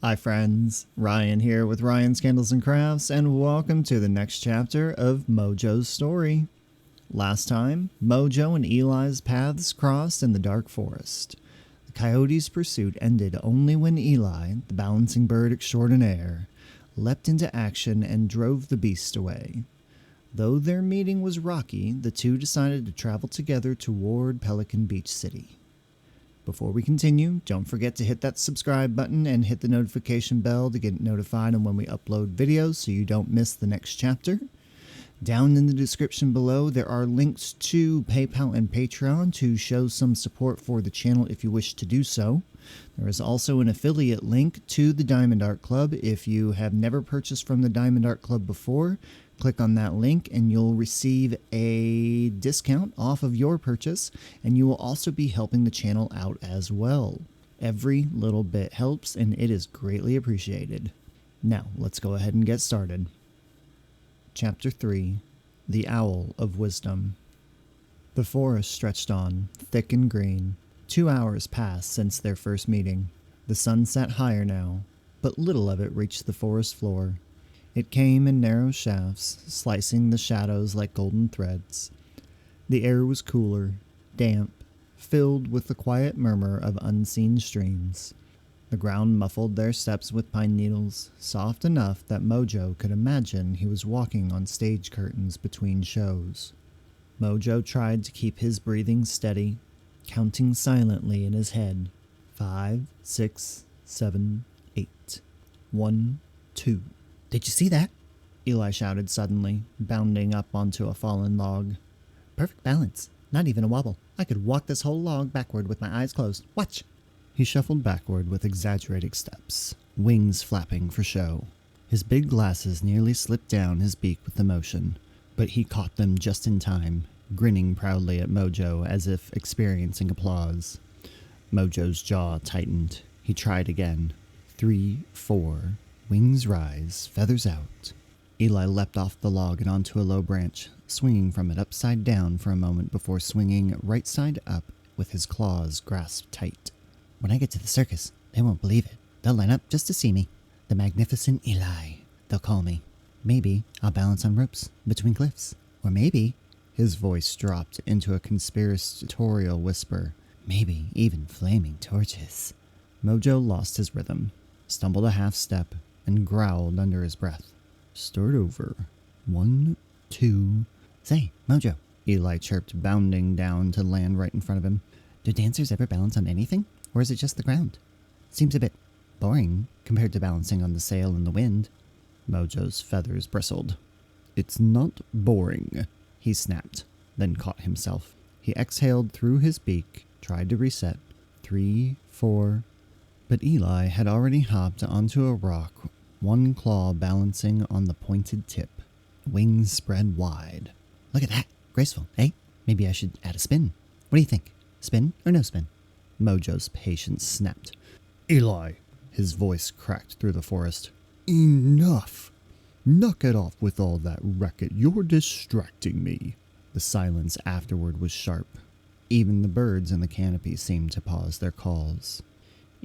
Hi friends, Ryan here with Ryan's Candles and Crafts, and welcome to the next chapter of Mojo's story. Last time, Mojo and Eli's paths crossed in the dark forest. The coyote's pursuit ended only when Eli, the balancing bird extraordinaire, leapt into action and drove the beast away. Though their meeting was rocky, the two decided to travel together toward Pelican Beach City. Before we continue, don't forget to hit that subscribe button and hit the notification bell to get notified on when we upload videos so you don't miss the next chapter. Down in the description below, there are links to PayPal and Patreon to show some support for the channel if you wish to do so. There is also an affiliate link to the Diamond Art Club. If you have never purchased from the Diamond Art Club before, click on that link and you'll receive a discount off of your purchase, and you will also be helping the channel out as well. Every little bit helps and it is greatly appreciated. Now, let's go ahead and get started. Chapter 3, The Owl of Wisdom. The forest stretched on, thick and green. 2 hours passed since their first meeting. The sun sat higher now, but little of it reached the forest floor. It came in narrow shafts, slicing the shadows like golden threads. The air was cooler, damp, filled with the quiet murmur of unseen streams. The ground muffled their steps with pine needles, soft enough that Mojo could imagine he was walking on stage curtains between shows. Mojo tried to keep his breathing steady, counting silently in his head. 5, 6, 7, 8. 1, 2. Did you see that? Eli shouted suddenly, bounding up onto a fallen log. Perfect balance. Not even a wobble. I could walk this whole log backward with my eyes closed. Watch! He shuffled backward with exaggerated steps, wings flapping for show. His big glasses nearly slipped down his beak with the motion, but he caught them just in time, grinning proudly at Mojo as if experiencing applause. Mojo's jaw tightened. He tried again. 3, 4... Wings rise, feathers out. Eli leapt off the log and onto a low branch, swinging from it upside down for a moment before swinging right side up with his claws grasped tight. When I get to the circus, they won't believe it. They'll line up just to see me. The magnificent Eli, they'll call me. Maybe I'll balance on ropes between cliffs. Or maybe, his voice dropped into a conspiratorial whisper, maybe even flaming torches. Mojo lost his rhythm, stumbled a half step, and growled under his breath. Start over. 1, 2... Say, Mojo, Eli chirped, bounding down to land right in front of him. Do dancers ever balance on anything? Or is it just the ground? Seems a bit boring compared to balancing on the sail in the wind. Mojo's feathers bristled. It's not boring, he snapped, then caught himself. He exhaled through his beak, tried to reset. 3, 4... But Eli had already hopped onto a rock, one claw balancing on the pointed tip, wings spread wide. Look at that. Graceful, eh? Maybe I should add a spin. What do you think? Spin or no spin? Mojo's patience snapped. Eli, his voice cracked through the forest. Enough! Knock it off with all that racket. You're distracting me. The silence afterward was sharp. Even the birds in the canopy seemed to pause their calls.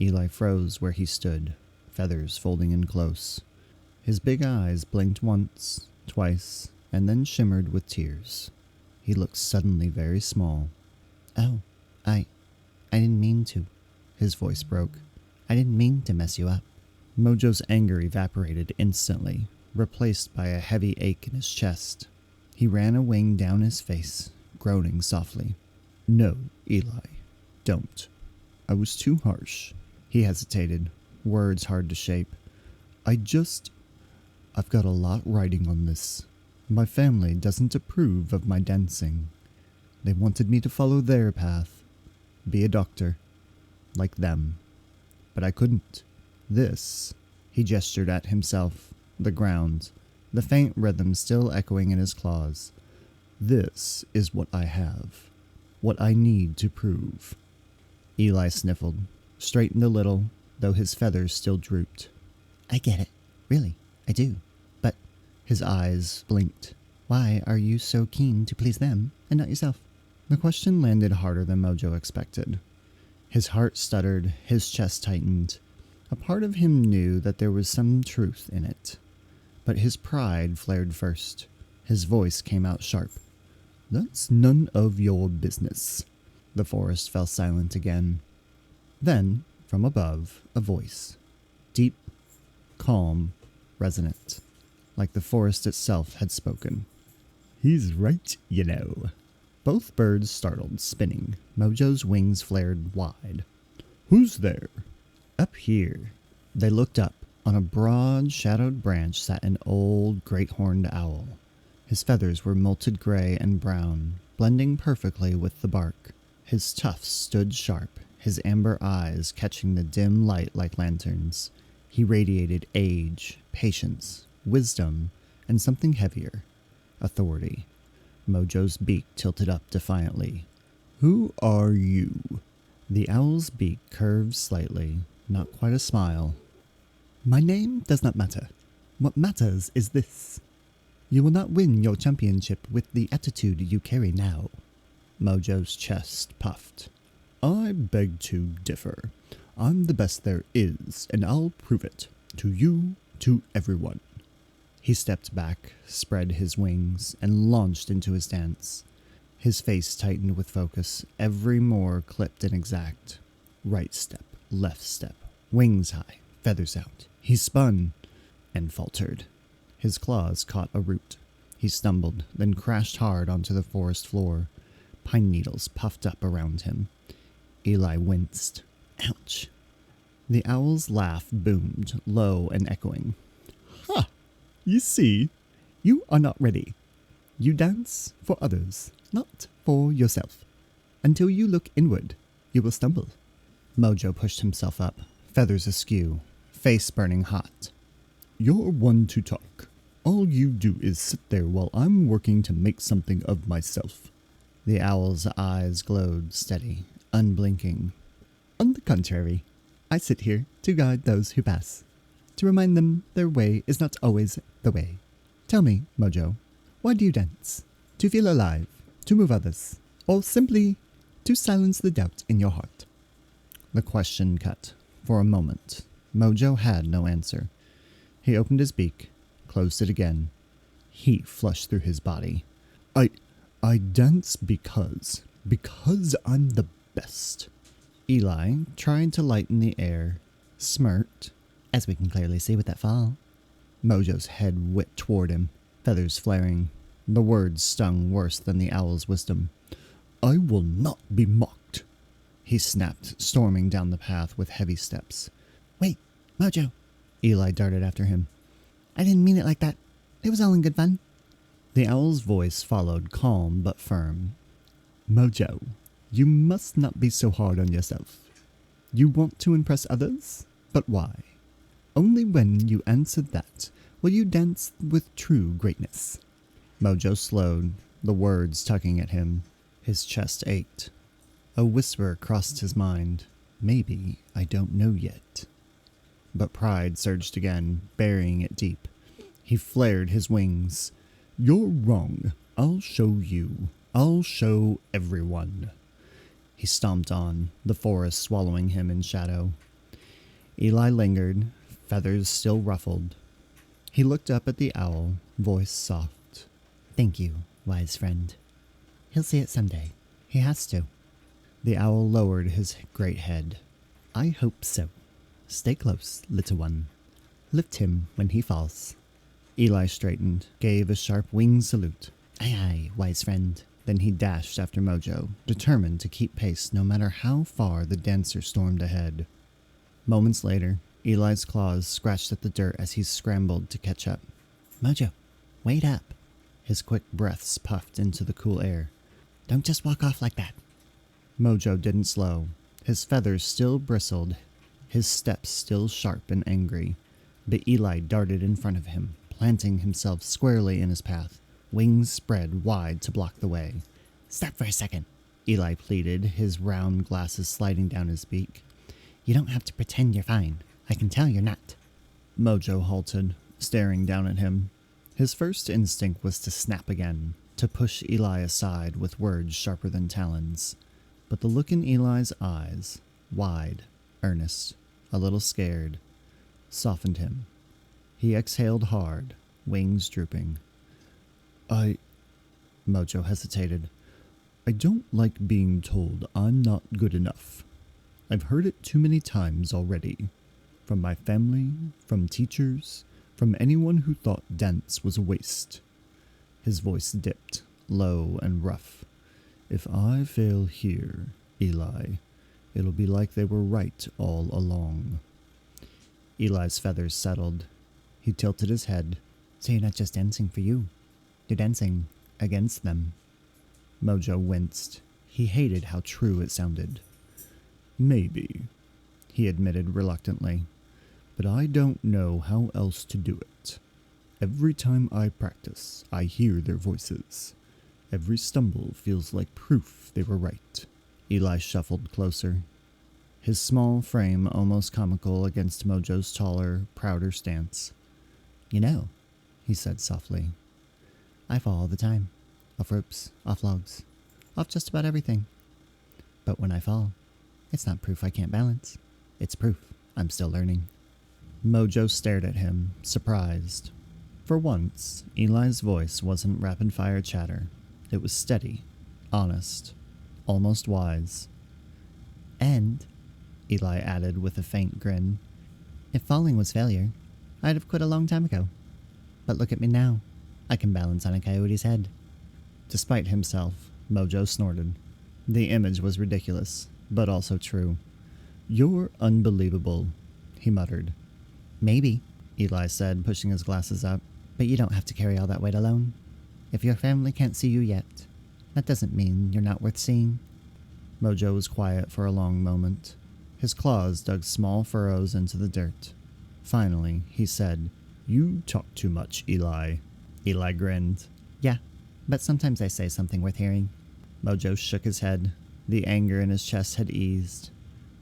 Eli froze where he stood, feathers folding in close. His big eyes blinked once, twice, and then shimmered with tears. He looked suddenly very small. Oh, I didn't mean to. His voice broke. I didn't mean to mess you up. Mojo's anger evaporated instantly, replaced by a heavy ache in his chest. He ran a wing down his face, groaning softly. No, Eli, don't. I was too harsh. He hesitated, words hard to shape. I've got a lot riding on this. My family doesn't approve of my dancing. They wanted me to follow their path, be a doctor, like them. But I couldn't. This, he gestured at himself, the ground, the faint rhythm still echoing in his claws. This is what I have, what I need to prove. Eli sniffled, straightened a little, though his feathers still drooped. I get it. Really, I do. But his eyes blinked. Why are you so keen to please them and not yourself? The question landed harder than Mojo expected. His heart stuttered, his chest tightened. A part of him knew that there was some truth in it, but his pride flared first. His voice came out sharp. "That's none of your business." The forest fell silent again. Then, from above, a voice. Deep, calm, resonant, like the forest itself had spoken. "He's right, you know." Both birds startled, spinning. Mojo's wings flared wide. "Who's there?" "Up here." They looked up. On a broad, shadowed branch sat an old, great-horned owl. His feathers were molted gray and brown, blending perfectly with the bark. His tufts stood sharp, his amber eyes catching the dim light like lanterns. He radiated age, patience, wisdom, and something heavier, authority. Mojo's beak tilted up defiantly. "Who are you?" The owl's beak curved slightly, not quite a smile. "My name does not matter. What matters is this. You will not win your championship with the attitude you carry now." Mojo's chest puffed. "I beg to differ. I'm the best there is, and I'll prove it. To you, to everyone." He stepped back, spread his wings, and launched into his dance. His face tightened with focus, every more clipped and exact. Right step, left step, wings high, feathers out. He spun and faltered. His claws caught a root. He stumbled, then crashed hard onto the forest floor. Pine needles puffed up around him. Eli winced. Ouch. The owl's laugh boomed, low and echoing. "Ha! You see, you are not ready. You dance for others, not for yourself. Until you look inward, you will stumble." Mojo pushed himself up, feathers askew, face burning hot. "You're one to talk. All you do is sit there while I'm working to make something of myself." The owl's eyes glowed steady, unblinking. "On the contrary, I sit here to guide those who pass, to remind them their way is not always the way. Tell me, Mojo, why do you dance? To feel alive, to move others, or simply to silence the doubt in your heart?" The question cut. For a moment, Mojo had no answer. He opened his beak, closed it again. Heat flushed through his body. I dance because I'm the best." Eli tried to lighten the air, smirked. "As we can clearly see with that fall." Mojo's head whipped toward him, feathers flaring. The words stung worse than the owl's wisdom. "I will not be mocked," he snapped, storming down the path with heavy steps. "Wait, Mojo." Eli darted after him. "I didn't mean it like that. It was all in good fun." The owl's voice followed, calm but firm. "Mojo, you must not be so hard on yourself. You want to impress others? But why? Only when you answer that will you dance with true greatness." Mojo slowed, the words tugging at him. His chest ached. A whisper crossed his mind. Maybe I don't know yet. But pride surged again, burying it deep. He flared his wings. "You're wrong. I'll show you. I'll show everyone." He stomped on, the forest swallowing him in shadow. Eli lingered, feathers still ruffled. He looked up at the owl, voice soft. "Thank you, wise friend. He'll see it someday. He has to." The owl lowered his great head. "I hope so. Stay close, little one. Lift him when he falls." Eli straightened, gave a sharp wing salute. "Aye, aye, wise friend." Then he dashed after Mojo, determined to keep pace no matter how far the dancer stormed ahead. Moments later, Eli's claws scratched at the dirt as he scrambled to catch up. "Mojo, wait up." His quick breaths puffed into the cool air. "Don't just walk off like that." Mojo didn't slow. His feathers still bristled, his steps still sharp and angry. But Eli darted in front of him, planting himself squarely in his path, wings spread wide to block the way. "Stop for a second," Eli pleaded, his round glasses sliding down his beak. "You don't have to pretend you're fine. I can tell you're not." Mojo halted, staring down at him. His first instinct was to snap again, to push Eli aside with words sharper than talons. But the look in Eli's eyes, wide, earnest, a little scared, softened him. He exhaled hard, wings drooping. Mojo hesitated. I don't like being told I'm not good enough. I've heard it too many times already. From my family, from teachers, from anyone who thought dance was a waste. His voice dipped, low and rough. If I fail here, Eli, it'll be like they were right all along. Eli's feathers settled. He tilted his head. So you're not just dancing for you. You're dancing against them. Mojo winced. He hated how true it sounded. Maybe, he admitted reluctantly, but I don't know how else to do it. Every time I practice, I hear their voices. Every stumble feels like proof they were right. Eli shuffled closer, his small frame almost comical against Mojo's taller, prouder stance. You know, he said softly, I fall all the time. Off ropes, off logs, off just about everything. But when I fall, it's not proof I can't balance. It's proof I'm still learning. Mojo stared at him, surprised. For once, Eli's voice wasn't rapid-fire chatter. It was steady, honest, almost wise. And, Eli added with a faint grin, if falling was failure, I'd have quit a long time ago. But look at me now. I can balance on a coyote's head. Despite himself, Mojo snorted. The image was ridiculous, but also true. You're unbelievable, he muttered. Maybe, Eli said, pushing his glasses up, but you don't have to carry all that weight alone. If your family can't see you yet, that doesn't mean you're not worth seeing. Mojo was quiet for a long moment. His claws dug small furrows into the dirt. Finally, he said, You talk too much, Eli. Eli grinned. Yeah, but sometimes I say something worth hearing. Mojo shook his head. The anger in his chest had eased.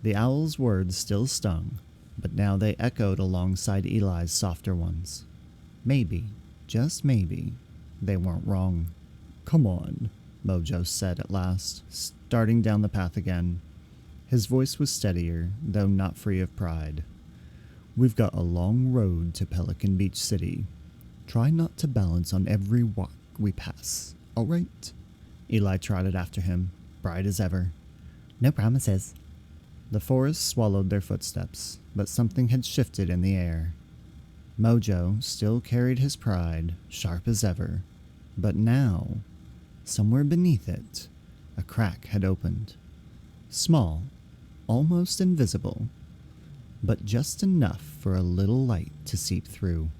The owl's words still stung, but now they echoed alongside Eli's softer ones. Maybe, just maybe, they weren't wrong. Come on, Mojo said at last, starting down the path again. His voice was steadier, though not free of pride. We've got a long road to Pelican Beach City. Try not to balance on every walk we pass, all right? Eli trotted after him, bright as ever. No promises. The forest swallowed their footsteps, but something had shifted in the air. Mojo still carried his pride, sharp as ever, but now, somewhere beneath it, a crack had opened. Small, almost invisible, but just enough for a little light to seep through.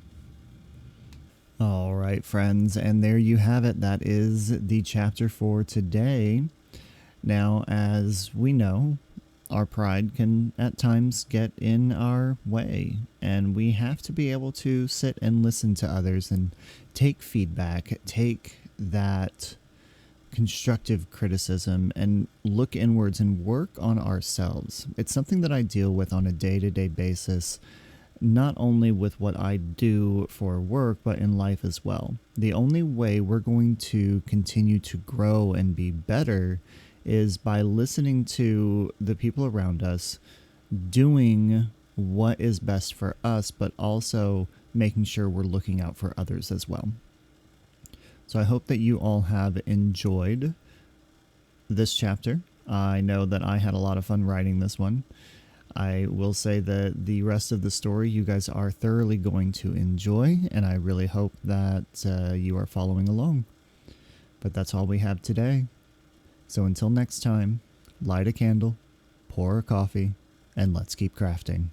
All right, friends, and there you have it. That is the chapter for today. Now, as we know, our pride can at times get in our way, and we have to be able to sit and listen to others and take feedback, take that constructive criticism and look inwards and work on ourselves. It's something that I deal with on a day-to-day basis, not only with what I do for work, but in life as well. The only way we're going to continue to grow and be better is by listening to the people around us, doing what is best for us, but also making sure we're looking out for others as well. So I hope that you all have enjoyed this chapter. I know that I had a lot of fun writing this one. I will say that the rest of the story you guys are thoroughly going to enjoy, and I really hope that you are following along. But that's all we have today. So until next time, light a candle, pour a coffee, and let's keep crafting.